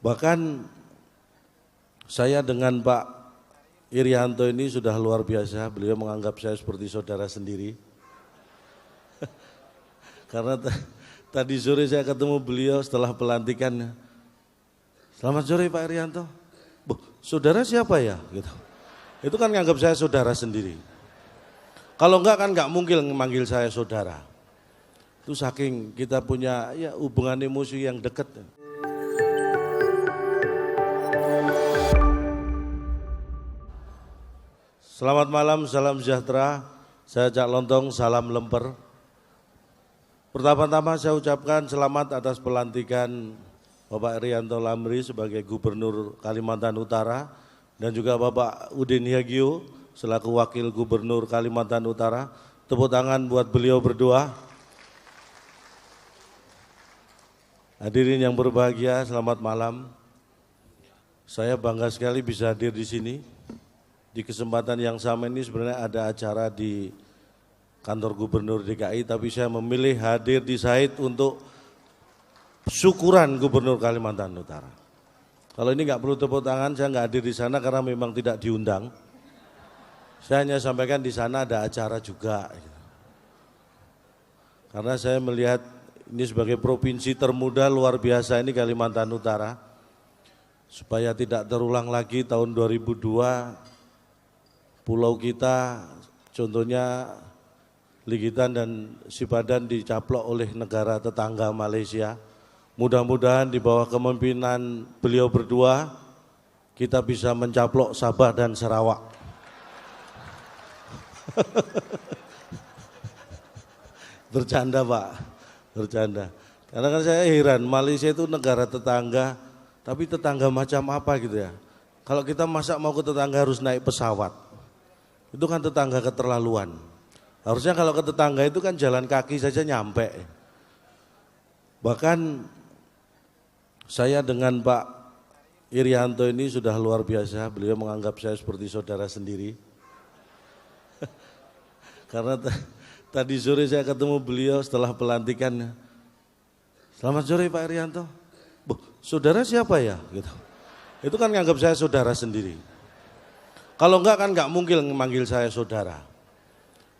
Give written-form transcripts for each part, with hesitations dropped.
Bahkan saya dengan Pak Irianto ini sudah luar biasa, beliau menganggap saya seperti saudara sendiri. Karena tadi sore saya ketemu beliau setelah pelantikan. Selamat sore Pak Irianto. Saudara siapa ya? Gitu. Itu kan nganggap saya saudara sendiri. Kalau enggak kan enggak mungkin memanggil saya saudara. Itu saking kita punya ya hubungan emosi yang dekat. Selamat malam, salam sejahtera. Saya Cak Lontong, salam lemper. Pertama-tama saya ucapkan selamat atas pelantikan Bapak Irianto Lamri sebagai Gubernur Kalimantan Utara dan juga Bapak Udin Hyagiu selaku Wakil Gubernur Kalimantan Utara. Tepuk tangan buat beliau berdua. Hadirin yang berbahagia, selamat malam. Saya bangga sekali bisa hadir di sini. Di kesempatan yang sama ini sebenarnya ada acara di kantor Gubernur DKI, tapi saya memilih hadir di Said untuk syukuran Gubernur Kalimantan Utara. Kalau ini nggak perlu tepuk tangan, saya nggak hadir di sana karena memang tidak diundang. Saya hanya sampaikan di sana ada acara juga. Karena saya melihat ini sebagai provinsi termuda luar biasa ini Kalimantan Utara. Supaya tidak terulang lagi tahun 2002 pulau kita contohnya Ligitan dan Sipadan dicaplok oleh negara tetangga Malaysia. Mudah-mudahan di bawah kepemimpinan beliau berdua kita bisa mencaplok Sabah dan Sarawak. Bercanda Pak, bercanda. Karena kan saya heran, Malaysia itu negara tetangga, tapi tetangga macam apa gitu ya. Kalau kita masa mau ke tetangga harus naik pesawat, itu kan tetangga keterlaluan. Harusnya kalau ke tetangga itu kan jalan kaki saja nyampe. Bahkan saya dengan Pak Irianto ini sudah luar biasa, beliau menganggap saya seperti saudara sendiri. Karena tadi sore saya ketemu beliau setelah pelantikan. Selamat sore Pak Irianto. Saudara siapa ya? Gitu. Itu kan nganggap saya saudara sendiri. Kalau enggak kan enggak mungkin memanggil saya saudara.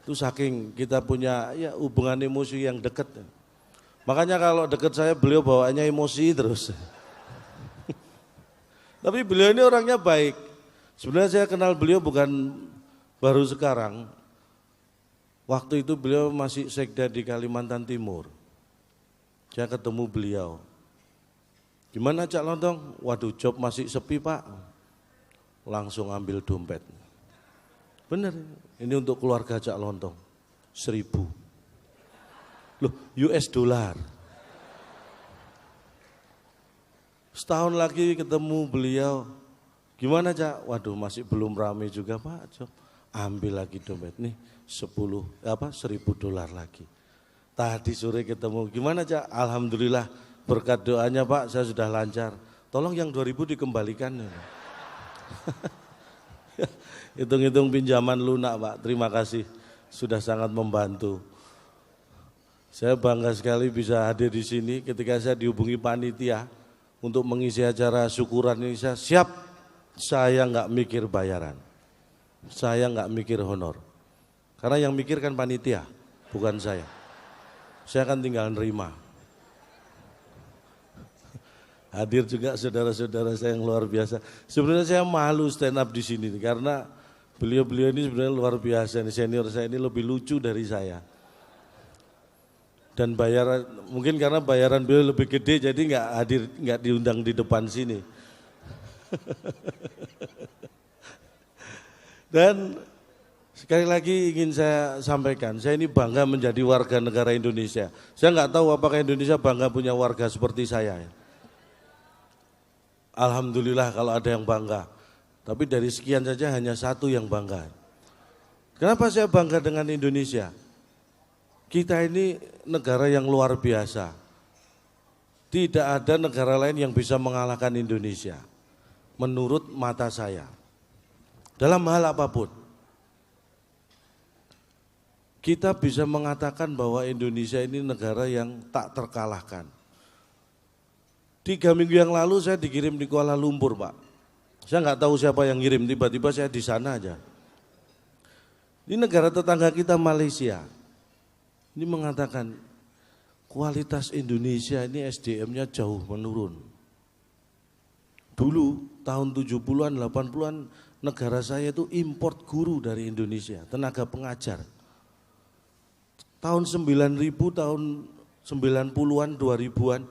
Itu saking kita punya ya hubungan emosi yang dekat. Makanya kalau dekat saya beliau bawaannya emosi terus. Tapi beliau ini orangnya baik. Sebenarnya saya kenal beliau bukan baru sekarang. Waktu itu beliau masih sekda di Kalimantan Timur. Saya ketemu beliau. Gimana Cak Lontong? Waduh, job masih sepi Pak. Langsung ambil dompet. Bener, ini untuk keluarga Cak Lontong. 1.000. Loh, US dollar. Setahun lagi ketemu beliau. Gimana Cak? Waduh, masih belum ramai juga Pak job. Ambil lagi dompet nih 1.000 dolar lagi. Tadi sore ketemu, gimana Cak? Alhamdulillah berkat doanya Pak saya sudah lancar. Tolong yang 2.000 dikembalikan. Hitung-hitung pinjaman lunak Pak, terima kasih sudah sangat membantu. Saya bangga sekali bisa hadir di sini ketika saya dihubungi panitia untuk mengisi acara syukuran ini saya siap, saya nggak mikir bayaran. Saya nggak mikir honor, karena yang mikir kan panitia, bukan saya. Saya akan tinggal nerima. Hadir juga saudara-saudara saya yang luar biasa. Sebenarnya saya malu stand up di sini karena beliau-beliau ini sebenarnya luar biasa. Senior saya ini lebih lucu dari saya. Dan bayaran mungkin karena bayaran beliau lebih gede jadi nggak hadir, nggak diundang di depan sini. Dan sekali lagi ingin saya sampaikan, saya ini bangga menjadi warga negara Indonesia. Saya nggak tahu apakah Indonesia bangga punya warga seperti saya. Alhamdulillah kalau ada yang bangga. Tapi dari sekian saja hanya satu yang bangga. Kenapa saya bangga dengan Indonesia? Kita ini negara yang luar biasa. Tidak ada negara lain yang bisa mengalahkan Indonesia. Menurut mata saya. Dalam hal apapun. Kita bisa mengatakan bahwa Indonesia ini negara yang tak terkalahkan. 3 minggu yang lalu saya dikirim di Kuala Lumpur, Pak. Saya nggak tahu siapa yang ngirim, tiba-tiba saya di sana aja. Ini negara tetangga kita Malaysia. Ini mengatakan kualitas Indonesia ini SDM-nya jauh menurun. Dulu tahun 70-an, 80-an negara saya itu import guru dari Indonesia, tenaga pengajar. Tahun 9000, tahun 90-an, 2000-an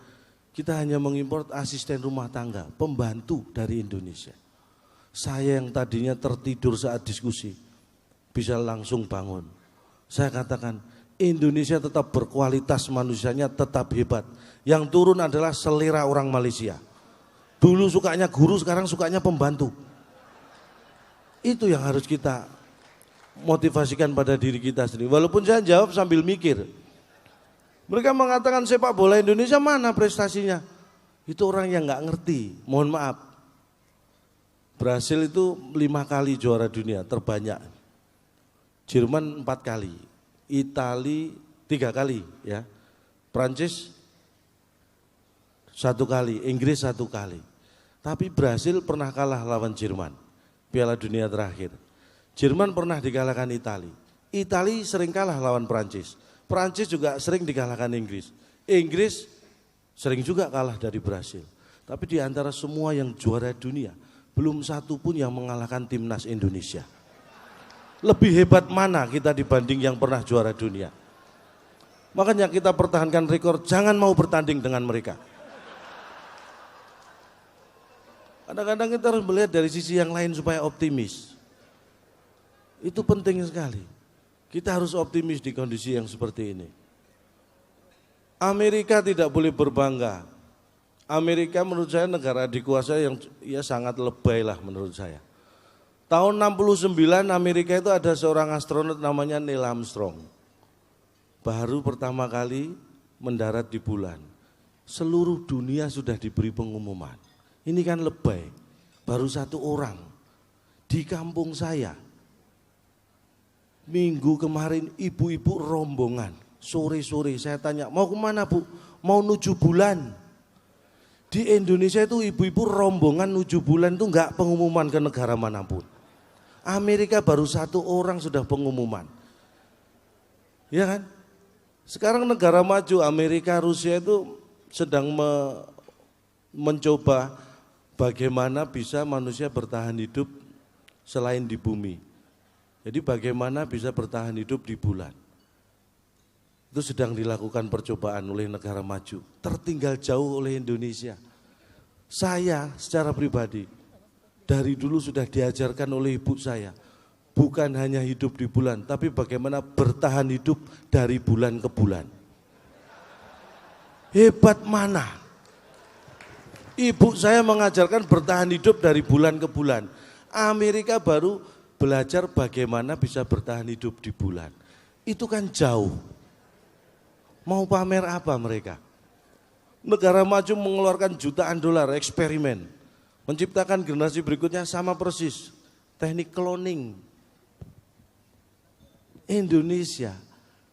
kita hanya mengimpor asisten rumah tangga, pembantu dari Indonesia. Saya yang tadinya tertidur saat diskusi bisa langsung bangun. Saya katakan Indonesia tetap berkualitas, manusianya tetap hebat. Yang turun adalah selera orang Malaysia. Dulu sukanya guru, sekarang sukanya pembantu. Itu yang harus kita motivasikan pada diri kita sendiri. Walaupun saya jawab sambil mikir. Mereka mengatakan sepak bola Indonesia mana prestasinya? Itu orang yang nggak ngerti. Mohon maaf. Brasil itu 5 kali juara dunia terbanyak. Jerman 4 kali. Itali 3 kali, ya. Prancis 1 kali, Inggris 1 kali. Tapi Brasil pernah kalah lawan Jerman, Piala Dunia terakhir. Jerman pernah dikalahkan Itali. Itali sering kalah lawan Prancis. Prancis juga sering dikalahkan Inggris. Inggris sering juga kalah dari Brasil. Tapi di antara semua yang juara dunia, belum satu pun yang mengalahkan timnas Indonesia. Lebih hebat mana kita dibanding yang pernah juara dunia? Makanya kita pertahankan rekor, jangan mau bertanding dengan mereka. Kadang-kadang kita harus melihat dari sisi yang lain supaya optimis. Itu penting sekali. Kita harus optimis di kondisi yang seperti ini. Amerika tidak boleh berbangga. Amerika menurut saya negara dikuasai yang ya sangat lebay lah menurut saya. Tahun 69 Amerika itu ada seorang astronot namanya Neil Armstrong. Baru pertama kali mendarat di bulan. Seluruh dunia sudah diberi pengumuman. Ini kan lebay, baru 1 orang. Di kampung saya, minggu kemarin ibu-ibu rombongan. Sore-sore saya tanya, mau kemana Bu? Mau nuju bulan. Di Indonesia itu ibu-ibu rombongan nuju bulan itu enggak pengumuman ke negara manapun. Amerika baru 1 orang sudah pengumuman. Ya kan? Sekarang negara maju Amerika, Rusia itu sedang mencoba bagaimana bisa manusia bertahan hidup selain di bumi. Jadi bagaimana bisa bertahan hidup di bulan. Itu sedang dilakukan percobaan oleh negara maju. Tertinggal jauh oleh Indonesia. Saya secara pribadi dari dulu sudah diajarkan oleh ibu saya, bukan hanya hidup di bulan, tapi bagaimana bertahan hidup dari bulan ke bulan. Hebat mana? Ibu saya mengajarkan bertahan hidup dari bulan ke bulan. Amerika baru belajar bagaimana bisa bertahan hidup di bulan. Itu kan jauh. Mau pamer apa mereka? Negara maju mengeluarkan jutaan dolar eksperimen. Menciptakan generasi berikutnya sama persis. Teknik cloning. Indonesia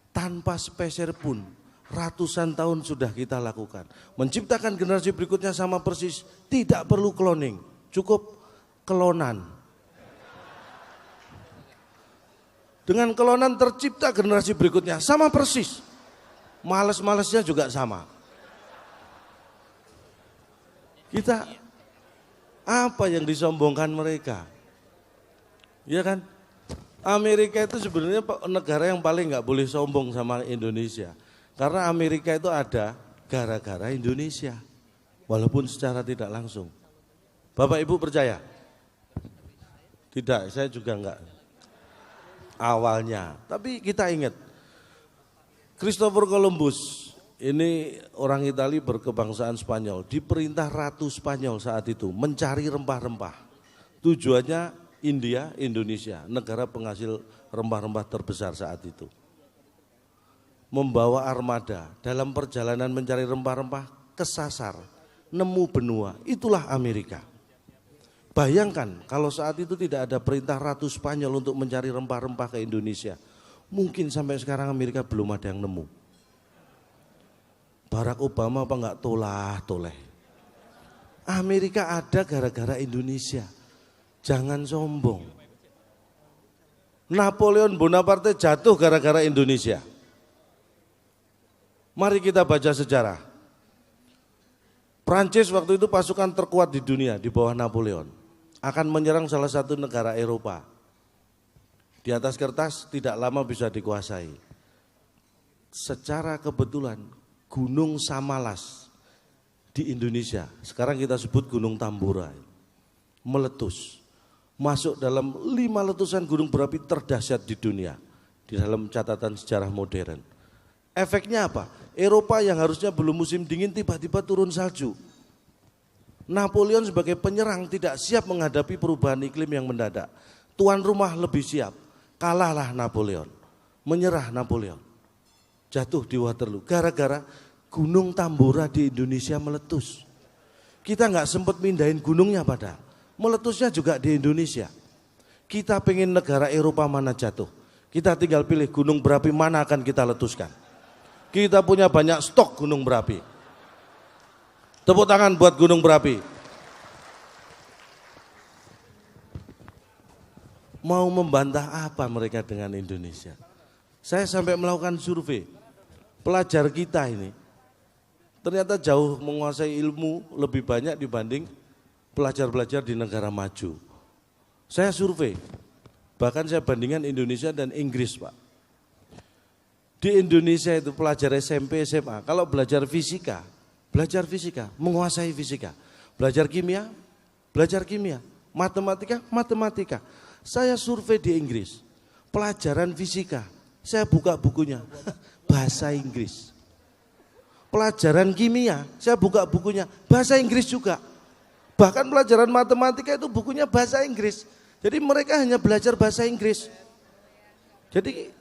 tanpa speser pun ratusan tahun sudah kita lakukan. Menciptakan generasi berikutnya sama persis. Tidak perlu cloning. Cukup klonan. Dengan klonan tercipta generasi berikutnya sama persis. Males-malesnya juga sama. Kita apa yang disombongkan mereka? Ya kan? Amerika itu sebenarnya negara yang paling nggak boleh sombong sama Indonesia. Karena Amerika itu ada gara-gara Indonesia. Walaupun secara tidak langsung. Bapak Ibu percaya? Tidak, saya juga enggak. Awalnya. Tapi kita ingat. Christopher Columbus, ini orang Itali berkebangsaan Spanyol. Diperintah Ratu Spanyol saat itu mencari rempah-rempah. Tujuannya India, Indonesia, negara penghasil rempah-rempah terbesar saat itu. Membawa armada dalam perjalanan mencari rempah-rempah kesasar, nemu benua, itulah Amerika. Bayangkan kalau saat itu tidak ada perintah Ratu Spanyol untuk mencari rempah-rempah ke Indonesia, mungkin sampai sekarang Amerika belum ada yang nemu. Barack Obama apa enggak tolah-toleh. Amerika ada gara-gara Indonesia. Jangan sombong. Napoleon Bonaparte jatuh gara-gara Indonesia. Mari kita baca sejarah. Prancis waktu itu pasukan terkuat di dunia di bawah Napoleon. Akan menyerang salah satu negara Eropa. Di atas kertas tidak lama bisa dikuasai. Secara kebetulan Gunung Samalas di Indonesia, sekarang kita sebut Gunung Tambora, meletus. Masuk dalam 5 letusan gunung berapi terdahsyat di dunia di dalam catatan sejarah modern. Efeknya apa? Eropa yang harusnya belum musim dingin tiba-tiba turun salju. Napoleon sebagai penyerang tidak siap menghadapi perubahan iklim yang mendadak. Tuan rumah lebih siap. Kalahlah Napoleon. Menyerah Napoleon. Jatuh di Waterloo gara-gara Gunung Tambora di Indonesia meletus. Kita nggak sempat mindahin gunungnya padahal. Meletusnya juga di Indonesia. Kita pengen negara Eropa mana jatuh. Kita tinggal pilih gunung berapi mana akan kita letuskan. Kita punya banyak stok gunung berapi. Tepuk tangan buat gunung berapi. Mau membantah apa mereka dengan Indonesia? Saya sampai melakukan survei. Pelajar kita ini ternyata jauh menguasai ilmu lebih banyak dibanding pelajar-pelajar di negara maju. Saya survei, bahkan saya bandingkan Indonesia dan Inggris, Pak. Di Indonesia itu pelajar SMP, SMA, kalau belajar fisika, menguasai fisika. Belajar kimia, matematika. Saya survei di Inggris, pelajaran fisika, saya buka bukunya, bahasa Inggris. Pelajaran kimia, saya buka bukunya, bahasa Inggris juga. Bahkan pelajaran matematika itu bukunya bahasa Inggris. Jadi mereka hanya belajar bahasa Inggris. Jadi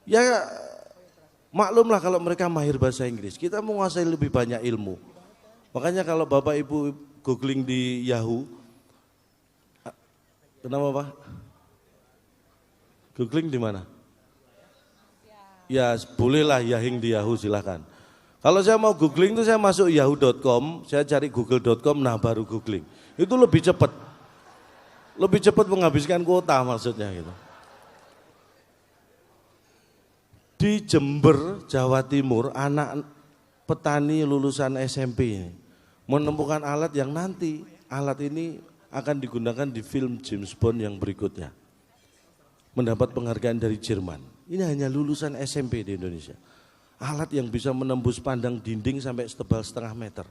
ya maklumlah kalau mereka mahir bahasa Inggris. Kita menguasai lebih banyak ilmu. Makanya kalau Bapak Ibu googling di Yahoo, kenapa Pak? Googling di mana? Ya bolehlah yahing di Yahoo silahkan. Kalau saya mau googling itu saya masuk yahoo.com, saya cari google.com, nah baru googling. Itu lebih cepat. Lebih cepat menghabiskan kuota maksudnya gitu. Di Jember, Jawa Timur, anak petani lulusan SMP ini menemukan alat yang nanti alat ini akan digunakan di film James Bond yang berikutnya. Mendapat penghargaan dari Jerman. Ini hanya lulusan SMP di Indonesia. Alat yang bisa menembus pandang dinding sampai setebal 0,5 meter.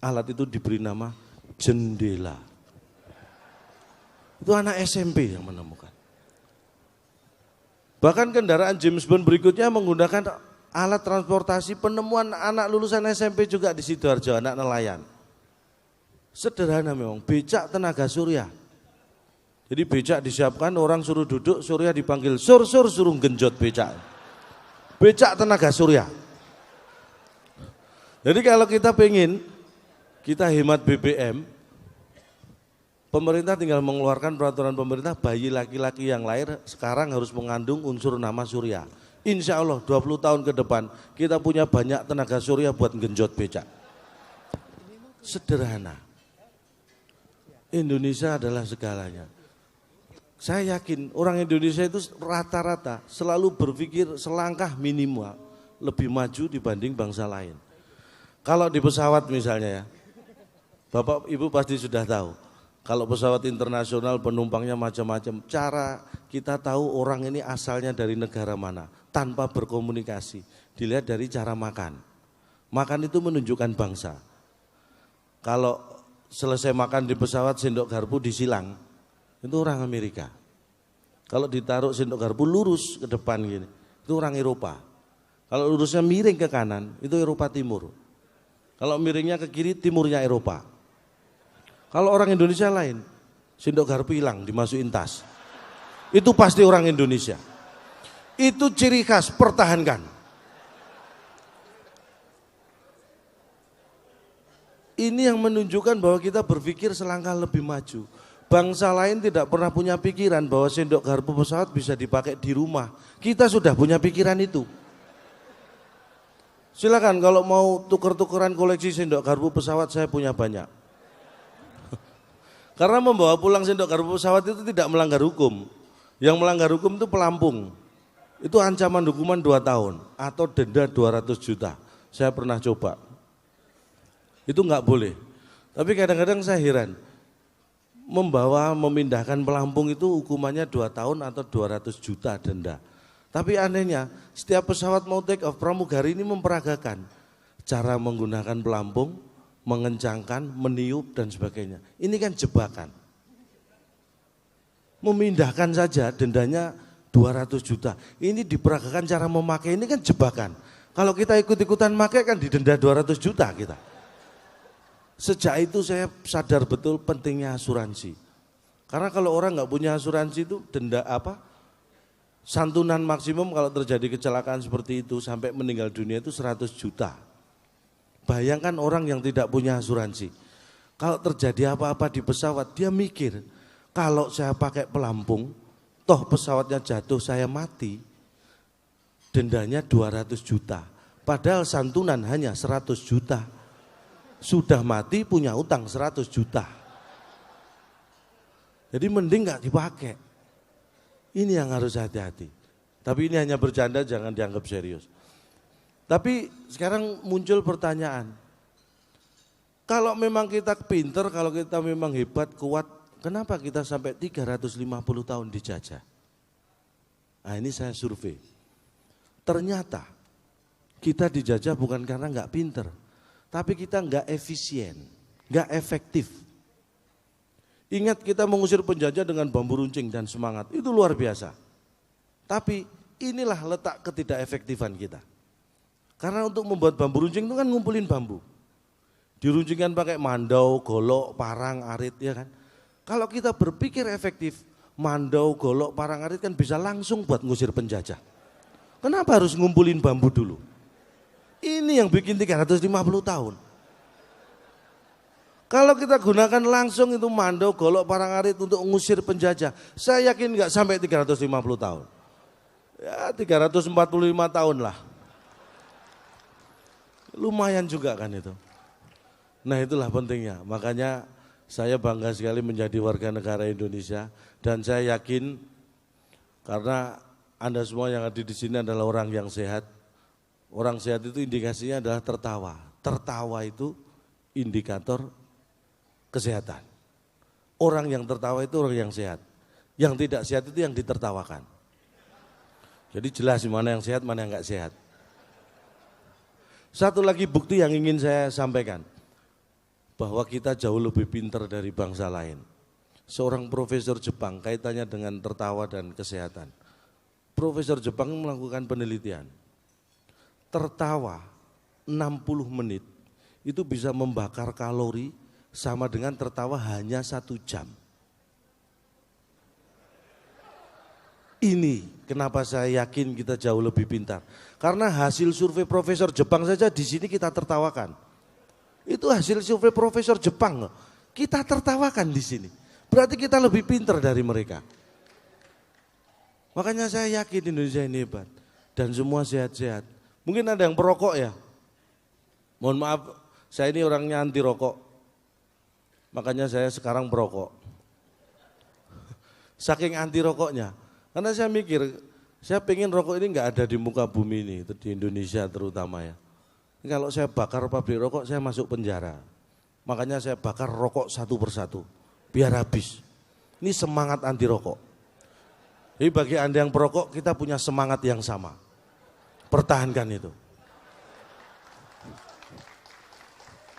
Alat itu diberi nama jendela. Itu anak SMP yang menemukan. Bahkan kendaraan James Bond berikutnya menggunakan alat transportasi penemuan anak lulusan SMP juga di Sidoarjo, anak nelayan. Sederhana memang, becak tenaga surya. Jadi becak disiapkan, orang suruh duduk, surya dipanggil, suruh genjot becak. Becak tenaga surya. Jadi kalau kita pengen, kita hemat BBM, pemerintah tinggal mengeluarkan peraturan pemerintah, bayi laki-laki yang lahir sekarang harus mengandung unsur nama surya. Insya Allah 20 tahun ke depan kita punya banyak tenaga surya buat genjot becak. Sederhana. Indonesia adalah segalanya. Saya yakin orang Indonesia itu rata-rata selalu berpikir selangkah minimal lebih maju dibanding bangsa lain. Kalau di pesawat misalnya ya, Bapak Ibu pasti sudah tahu. Kalau pesawat internasional penumpangnya macam-macam, cara kita tahu orang ini asalnya dari negara mana tanpa berkomunikasi. Dilihat dari cara makan. Makan itu menunjukkan bangsa. Kalau selesai makan di pesawat sendok garpu disilang, itu orang Amerika. Kalau ditaruh sendok garpu lurus ke depan gini, itu orang Eropa. Kalau lurusnya miring ke kanan, itu Eropa Timur. Kalau miringnya ke kiri, timurnya Eropa. Kalau orang Indonesia lain, sendok garpu hilang, dimasukin tas. Itu pasti orang Indonesia. Itu ciri khas, pertahankan. Ini yang menunjukkan bahwa kita berpikir selangkah lebih maju. Bangsa lain tidak pernah punya pikiran bahwa sendok garpu pesawat bisa dipakai di rumah. Kita sudah punya pikiran itu. Silakan kalau mau tuker-tukeran koleksi sendok garpu pesawat saya punya banyak. Karena membawa pulang sendok garpu pesawat itu tidak melanggar hukum. Yang melanggar hukum itu pelampung. Itu ancaman hukuman 2 tahun atau denda 200 juta. Saya pernah coba. Itu enggak boleh. Tapi kadang-kadang saya heran. Memindahkan pelampung itu hukumannya 2 tahun atau 200 juta denda. Tapi anehnya, setiap pesawat mau take off, pramugari ini memperagakan cara menggunakan pelampung, mengencangkan, meniup dan sebagainya. Ini kan jebakan. Memindahkan saja dendanya 200 juta. Ini diperagakan cara memakai, ini kan jebakan. Kalau kita ikut-ikutan pakai kan didenda 200 juta kita. Sejak itu saya sadar betul pentingnya asuransi. Karena kalau orang nggak punya asuransi itu denda santunan maksimum kalau terjadi kecelakaan seperti itu sampai meninggal dunia itu 100 juta. Bayangkan orang yang tidak punya asuransi. Kalau terjadi apa-apa di pesawat dia mikir, kalau saya pakai pelampung, toh pesawatnya jatuh saya mati, dendanya 200 juta. Padahal santunan hanya 100 juta. Sudah mati punya utang 100 juta. Jadi mending gak dipakai. Ini yang harus hati-hati. Tapi ini hanya bercanda, jangan dianggap serius. Tapi sekarang muncul pertanyaan. Kalau memang kita pinter, kalau kita memang hebat, kuat, kenapa kita sampai 350 tahun dijajah? Nah ini saya survei. Ternyata kita dijajah bukan karena nggak pinter, tapi kita nggak efisien, nggak efektif. Ingat kita mengusir penjajah dengan bambu runcing dan semangat, itu luar biasa. Tapi inilah letak ketidakefektifan kita. Karena untuk membuat bambu runcing itu kan ngumpulin bambu. Diruncingkan pakai mandau, golok, parang, arit ya kan. Kalau kita berpikir efektif, mandau, golok, parang, arit kan bisa langsung buat ngusir penjajah. Kenapa harus ngumpulin bambu dulu? Ini yang bikin 350 tahun. Kalau kita gunakan langsung itu mandau, golok, parang, arit untuk mengusir penjajah, saya yakin nggak sampai 350 tahun. Ya 345 tahun lah. Lumayan juga kan itu. Nah itulah pentingnya, makanya saya bangga sekali menjadi warga negara Indonesia dan saya yakin karena Anda semua yang ada di sini adalah orang yang sehat. Orang sehat itu indikasinya adalah tertawa. Tertawa itu indikator kesehatan. Orang yang tertawa itu orang yang sehat. Yang tidak sehat itu yang ditertawakan. Jadi jelas mana yang sehat, mana yang enggak sehat. Satu lagi bukti yang ingin saya sampaikan. Bahwa kita jauh lebih pintar dari bangsa lain. Seorang profesor Jepang kaitannya dengan tertawa dan kesehatan. Profesor Jepang melakukan penelitian. Tertawa 60 menit itu bisa membakar kalori sama dengan tertawa hanya 1 jam. Ini kenapa saya yakin kita jauh lebih pintar. Karena hasil survei profesor Jepang saja di sini kita tertawakan. Itu hasil survei profesor Jepang. Kita tertawakan di sini. Berarti kita lebih pintar dari mereka. Makanya saya yakin Indonesia ini hebat. Dan semua sehat-sehat. Mungkin ada yang perokok ya. Mohon maaf, saya ini orangnya anti rokok. Makanya saya sekarang perokok. Saking anti rokoknya. Karena saya mikir, saya pengen rokok ini enggak ada di muka bumi ini. Di Indonesia terutama ya. Kalau saya bakar pabrik rokok, saya masuk penjara. Makanya saya bakar rokok satu persatu, biar habis. Ini semangat anti rokok. Jadi bagi Anda yang perokok, kita punya semangat yang sama. Pertahankan itu.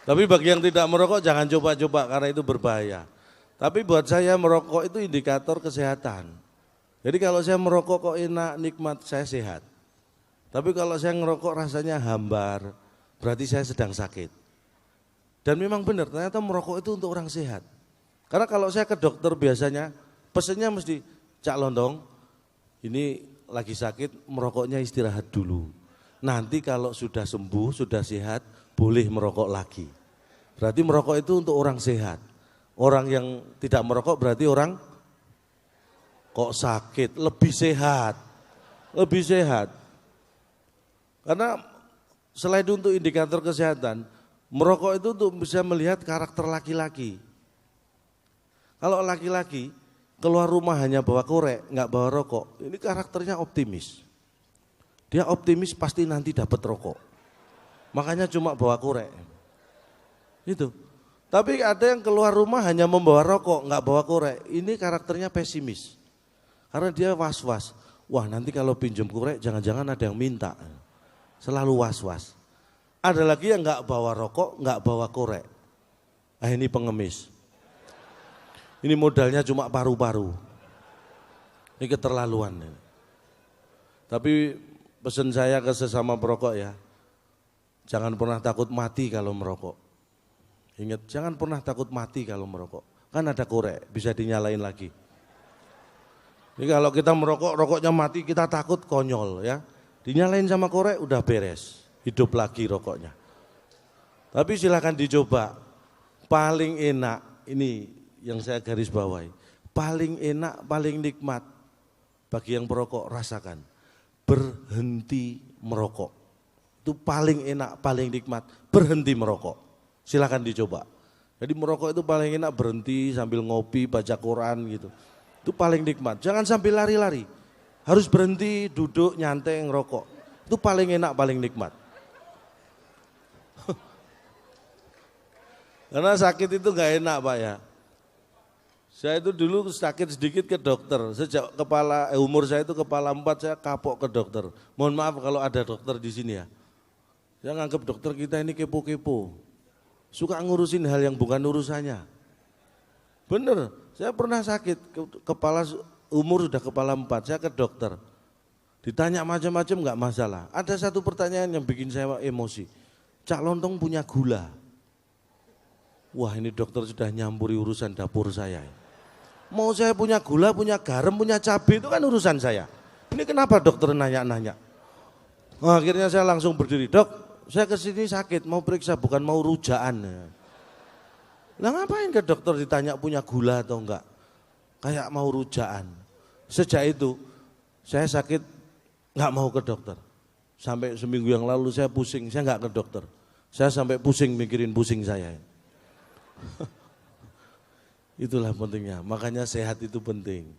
Tapi bagi yang tidak merokok, jangan coba-coba karena itu berbahaya. Tapi buat saya merokok itu indikator kesehatan. Jadi kalau saya merokok kok enak, nikmat, saya sehat. Tapi kalau saya ngerokok rasanya hambar, berarti saya sedang sakit. Dan memang benar, ternyata merokok itu untuk orang sehat. Karena kalau saya ke dokter biasanya, pesennya mesti, Cak Londong, ini lagi sakit, merokoknya istirahat dulu. Nanti kalau sudah sembuh, sudah sehat, boleh merokok lagi. Berarti merokok itu untuk orang sehat. Orang yang tidak merokok berarti orang kok sakit, lebih sehat. Lebih sehat. Karena Selain untuk indikator kesehatan, merokok itu untuk bisa melihat karakter laki-laki. Kalau laki-laki keluar rumah hanya bawa korek, nggak bawa rokok, ini karakternya optimis. Dia optimis pasti nanti dapat rokok. Makanya cuma bawa korek. Itu. Tapi ada yang keluar rumah hanya membawa rokok, nggak bawa korek. Ini karakternya pesimis. Karena dia was-was. Wah, nanti kalau pinjam korek jangan-jangan ada yang minta. Selalu was-was. Ada lagi yang nggak bawa rokok, nggak bawa korek. Ah, ini pengemis. Ini modalnya cuma paru-paru. Ini keterlaluan. Tapi pesan saya ke sesama perokok ya, jangan pernah takut mati kalau merokok. Ingat, jangan pernah takut mati kalau merokok. Kan ada korek, bisa dinyalain lagi. Ini kalau kita merokok, rokoknya mati, kita takut, konyol ya. Dinyalain sama korek, udah beres, hidup lagi rokoknya. Tapi silakan dicoba. Paling enak, ini yang saya garis bawahi, paling enak, paling nikmat bagi yang perokok, rasakan berhenti merokok. Itu paling enak, paling nikmat, berhenti merokok. Silakan dicoba. Jadi merokok itu paling enak, berhenti sambil ngopi, baca Quran gitu. Itu paling nikmat. Jangan sambil lari-lari. Harus berhenti, duduk, nyantai, ngerokok. Itu paling enak, paling nikmat. Karena sakit itu gak enak Pak ya. Saya itu dulu sakit sedikit ke dokter, sejak umur saya itu kepala 4 saya kapok ke dokter. Mohon maaf kalau ada dokter di sini ya. Saya nganggap dokter kita ini kepo-kepo, suka ngurusin hal yang bukan urusannya. Bener, saya pernah sakit, umur sudah kepala 4, saya ke dokter. Ditanya macam-macam nggak masalah. Ada satu pertanyaan yang bikin saya emosi, Cak Lontong punya gula. Wah, ini dokter sudah nyampuri urusan dapur saya. Mau saya punya gula, punya garam, punya cabai, itu kan urusan saya. Ini kenapa dokter nanya-nanya? Nah, akhirnya saya langsung berdiri, Dok, saya kesini sakit, mau periksa, bukan mau rujaan. Lah ngapain ke dokter ditanya punya gula atau enggak? Kayak mau rujaan. Sejak itu, saya sakit, enggak mau ke dokter. Sampai seminggu yang lalu saya pusing, saya enggak ke dokter. Saya sampai pusing mikirin pusing saya. Itulah pentingnya, makanya sehat itu penting.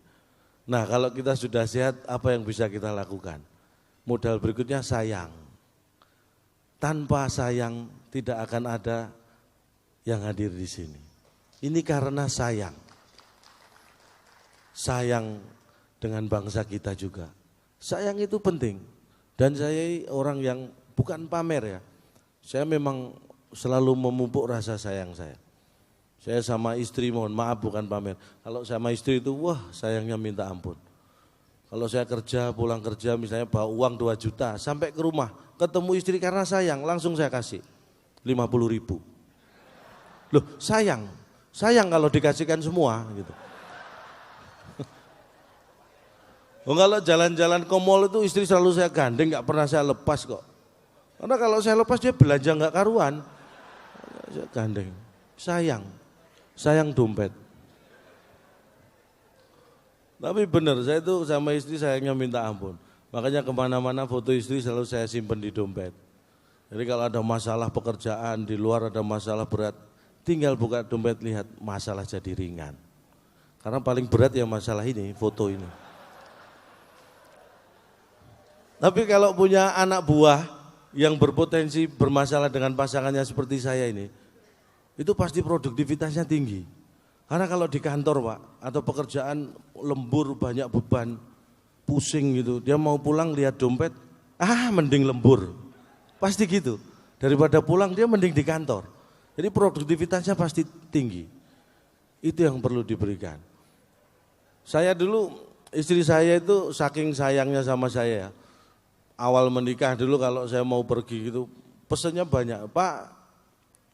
Nah, kalau kita sudah sehat, apa yang bisa kita lakukan? Modal berikutnya sayang. Tanpa sayang tidak akan ada yang hadir di sini. Ini karena sayang. Sayang dengan bangsa kita juga. Sayang itu penting. Dan saya orang yang bukan pamer ya. Saya memang selalu memupuk rasa sayang saya. Saya sama istri, mohon maaf bukan pamer. Kalau sama istri itu wah sayangnya minta ampun. Kalau saya kerja, pulang kerja misalnya bawa uang 2 juta, sampai ke rumah ketemu istri karena sayang, langsung saya kasih 50.000. Loh sayang kalau dikasihkan semua gitu. Oh, kalau jalan-jalan ke mall itu istri selalu saya gandeng, gak pernah saya lepas kok. Karena kalau saya lepas dia belanja gak karuan, saya gandeng, sayang dompet. Tapi benar, saya itu sama istri sayangnya minta ampun. Makanya kemana-mana foto istri selalu saya simpen di dompet. Jadi kalau ada masalah pekerjaan, di luar ada masalah berat, tinggal buka dompet lihat, masalah jadi ringan. Karena paling berat ya masalah ini, foto ini. Tapi kalau punya anak buah yang berpotensi bermasalah dengan pasangannya seperti saya ini, itu pasti produktivitasnya tinggi. Karena kalau di kantor Pak, atau pekerjaan lembur banyak beban, pusing gitu, dia mau pulang lihat dompet, mending lembur. Pasti gitu, daripada pulang dia mending di kantor. Jadi produktivitasnya pasti tinggi. Itu yang perlu diberikan. Saya dulu, istri saya itu saking sayangnya sama saya, awal menikah dulu kalau saya mau pergi gitu, pesannya banyak, Pak,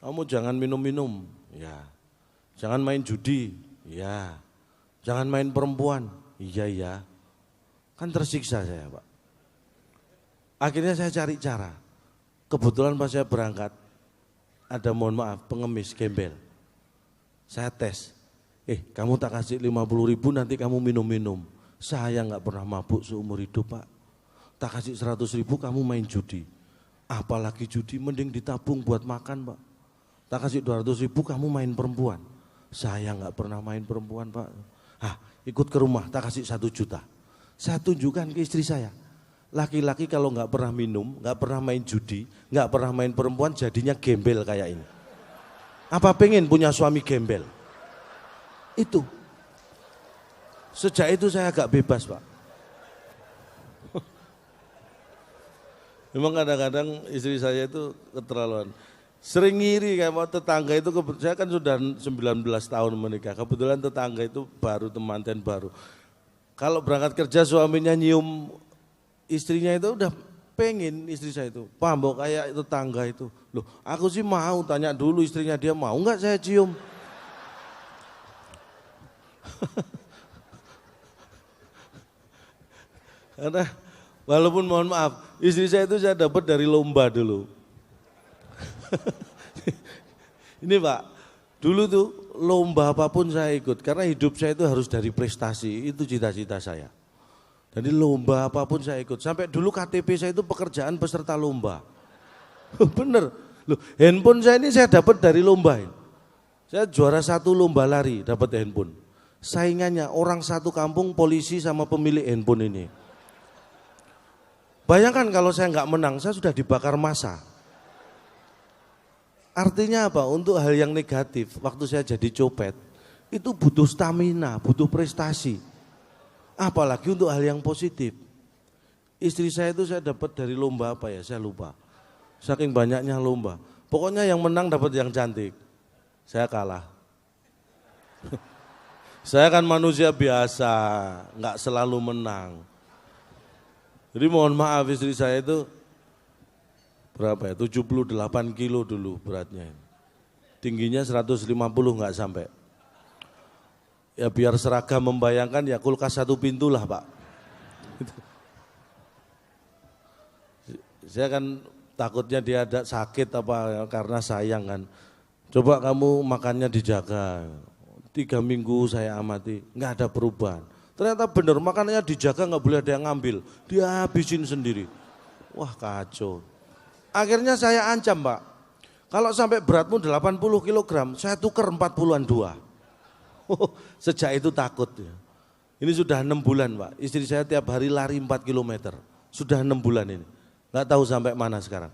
kamu jangan minum-minum, ya. Jangan main judi, ya. Jangan main perempuan, iya. Kan tersiksa saya Pak. Akhirnya saya cari cara. Kebetulan pas saya berangkat, ada mohon maaf pengemis gembel. Saya tes, kamu tak kasih 50.000 nanti kamu minum-minum. Saya nggak pernah mabuk seumur hidup Pak. Tak kasih 100.000 kamu main judi. Apalagi judi, mending ditabung buat makan Pak. Tak kasih 200.000 kamu main perempuan. Saya nggak pernah main perempuan Pak. Ikut ke rumah, tak kasih 1 juta. Saya tunjukkan ke istri saya. Laki-laki kalau nggak pernah minum, nggak pernah main judi, nggak pernah main perempuan, jadinya gembel kayak ini. Apa pengen punya suami gembel? Itu. Sejak itu saya agak bebas Pak. Memang kadang-kadang istri saya itu keterlaluan. Sering ngiri kayak tetangga itu, saya kan sudah 19 tahun menikah, kebetulan tetangga itu baru, temanten baru. Kalau berangkat kerja suaminya nyium istrinya itu udah pengen istri saya itu, paham kayak tetangga itu. Loh aku sih mau, tanya dulu istrinya dia mau nggak saya cium. Karena walaupun mohon maaf, istri saya itu saya dapat dari lomba dulu. Ini Pak, dulu tuh lomba apapun saya ikut, karena hidup saya itu harus dari prestasi, itu cita-cita saya. Jadi lomba apapun saya ikut, sampai dulu KTP saya itu pekerjaan peserta lomba. Bener, loh handphone saya ini saya dapat dari lomba. Saya juara 1 lomba lari, dapat handphone. Saingannya orang satu kampung, polisi sama pemilik handphone ini. Bayangkan kalau saya nggak menang, saya sudah dibakar massa. Artinya apa? Untuk hal yang negatif, waktu saya jadi copet, itu butuh stamina, butuh prestasi. Apalagi untuk hal yang positif. Istri saya itu saya dapat dari lomba apa ya, saya lupa. Saking banyaknya lomba. Pokoknya yang menang dapat yang cantik. Saya kalah. Saya kan manusia biasa, nggak selalu menang. Jadi mohon maaf istri saya itu berapa ya, 78 kilo dulu beratnya. Tingginya 150 nggak sampai. Ya biar seragam membayangkan ya kulkas 1 pintu lah Pak. Saya kan takutnya dia ada sakit apa karena sayang kan. Coba kamu makannya dijaga. 3 minggu saya amati, nggak ada perubahan. Ternyata benar makanannya dijaga, nggak boleh ada yang ngambil. Dia habisin sendiri. Wah kacau. Akhirnya saya ancam Pak, kalau sampai beratmu 80 kg, saya tuker 40-an 2. Sejak itu takut. Ini sudah 6 bulan Pak, istri saya tiap hari lari 4 km. Sudah 6 bulan ini, nggak tahu sampai mana sekarang.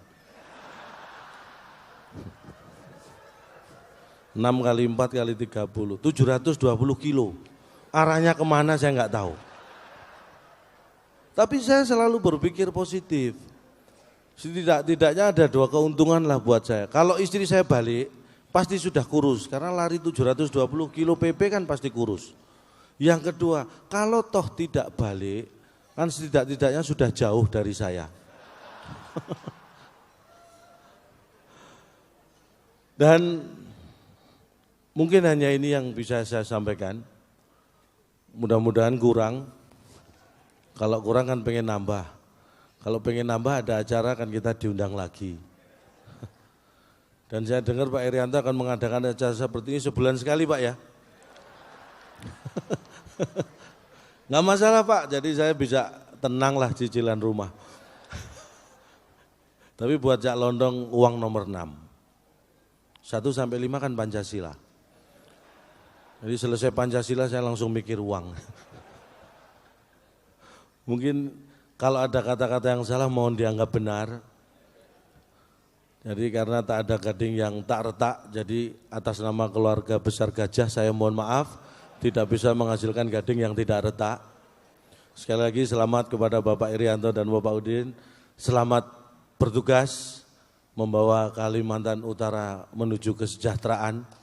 6 kali 4 kali 30, 720 kilo. Arahnya kemana saya nggak tahu. Tapi saya selalu berpikir positif. Tidak-tidaknya ada 2 keuntungan lah buat saya. Kalau istri saya balik, pasti sudah kurus. Karena lari 720 kilo PP kan pasti kurus. Yang kedua, kalau toh tidak balik, kan setidak-tidaknya sudah jauh dari saya. Dan mungkin hanya ini yang bisa saya sampaikan. Mudah-mudahan kurang. Kalau kurang kan pengen nambah. Kalau pengen nambah ada acara kan kita diundang lagi. Dan saya dengar Pak Irianto akan mengadakan acara seperti ini sebulan sekali Pak ya. Nggak masalah Pak, jadi saya bisa tenanglah cicilan rumah. Tapi buat Cak Londong uang nomor 6. 1 sampai 5 kan Pancasila. Jadi selesai Pancasila saya langsung mikir uang. Mungkin kalau ada kata-kata yang salah mohon dianggap benar. Jadi karena tak ada gading yang tak retak, jadi atas nama keluarga besar Gajah saya mohon maaf tidak bisa menghasilkan gading yang tidak retak. Sekali lagi selamat kepada Bapak Irianto dan Bapak Udin. Selamat bertugas membawa Kalimantan Utara menuju kesejahteraan.